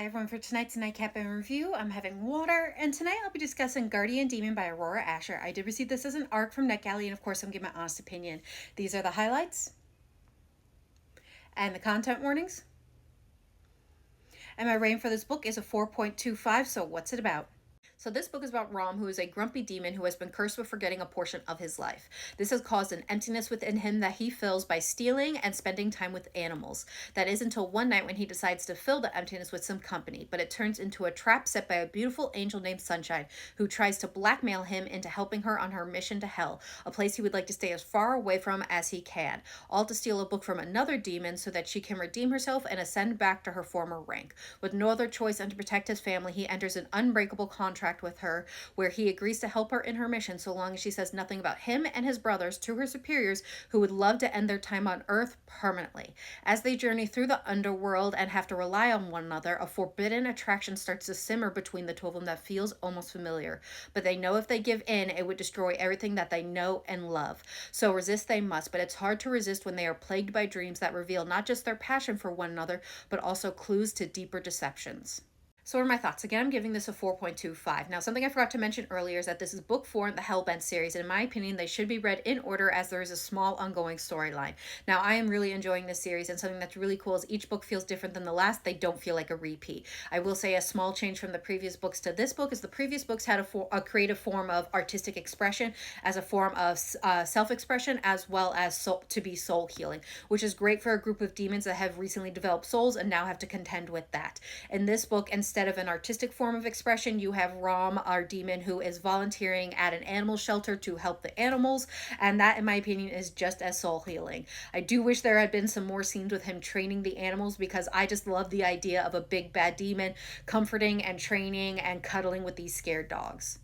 Hi everyone, for tonight's Nightcap and review, I'm having water, and tonight I'll be discussing Guardian Demon by Aurora Asher. I did receive this as an ARC from NetGalley, and of course I'm giving my honest opinion. These are the highlights and the content warnings. And my rating for this book is a 4.25, so what's it about? So this book is about Ram, who is a grumpy demon who has been cursed with forgetting a portion of his life. This has caused an emptiness within him that he fills by stealing and spending time with animals. That is until one night when he decides to fill the emptiness with some company, but it turns into a trap set by a beautiful angel named Sunshine, who tries to blackmail him into helping her on her mission to hell, a place he would like to stay as far away from as he can, all to steal a book from another demon so that she can redeem herself and ascend back to her former rank. With no other choice than to protect his family, he enters an unbreakable contract with her where he agrees to help her in her mission so long as she says nothing about him and his brothers to her superiors, who would love to end their time on Earth permanently. As they journey through the underworld and have to rely on one another, a forbidden attraction starts to simmer between the two of them that feels almost familiar. But they know if they give in, it would destroy everything that they know and love. So resist they must, but it's hard to resist when they are plagued by dreams that reveal not just their passion for one another, but also clues to deeper deceptions. So what are my thoughts? Again, I'm giving this a 4.25. Now, something I forgot to mention earlier is that this is book 4 in the Hellbent series. In my opinion, they should be read in order as there is a small ongoing storyline. Now, I am really enjoying this series, and something that's really cool is each book feels different than the last. They don't feel like a repeat. I will say a small change from the previous books to this book is the previous books had a creative form of artistic expression as a form of self-expression, as well as soul healing, which is great for a group of demons that have recently developed souls and now have to contend with that. In this book, instead of an artistic form of expression, you have Ram, our demon, who is volunteering at an animal shelter to help the animals, and that, in my opinion, is just as soul healing. I do wish there had been some more scenes with him training the animals, because I just love the idea of a big bad demon comforting and training and cuddling with these scared dogs.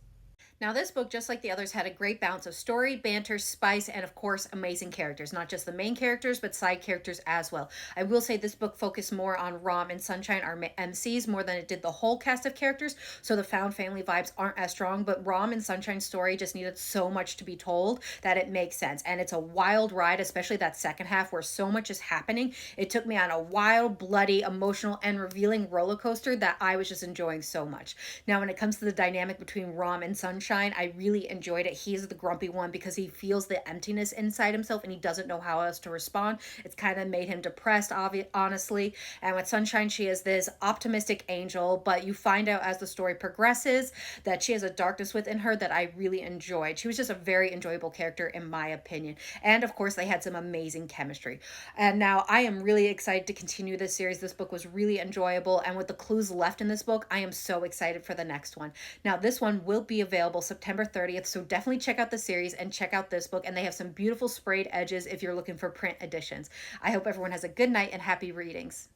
Now, this book, just like the others, had a great balance of story, banter, spice, and of course, amazing characters. Not just the main characters, but side characters as well. I will say this book focused more on Ram and Sunshine, our MCs, more than it did the whole cast of characters, so the found family vibes aren't as strong, but Ram and Sunshine's story just needed so much to be told that it makes sense. And it's a wild ride, especially that second half where so much is happening. It took me on a wild, bloody, emotional, and revealing roller coaster that I was just enjoying so much. Now, when it comes to the dynamic between Ram and Sunshine, I really enjoyed it. He's the grumpy one because he feels the emptiness inside himself and he doesn't know how else to respond. It's kind of made him depressed, honestly. And with Sunshine, she is this optimistic angel, but you find out as the story progresses that she has a darkness within her that I really enjoyed. She was just a very enjoyable character in my opinion. And of course, they had some amazing chemistry. And now I am really excited to continue this series. This book was really enjoyable, and with the clues left in this book, I am so excited for the next one. Now, this one will be available September 30th, so definitely check out the series and check out this book, and they have some beautiful sprayed edges if you're looking for print editions. I hope everyone has a good night and happy readings.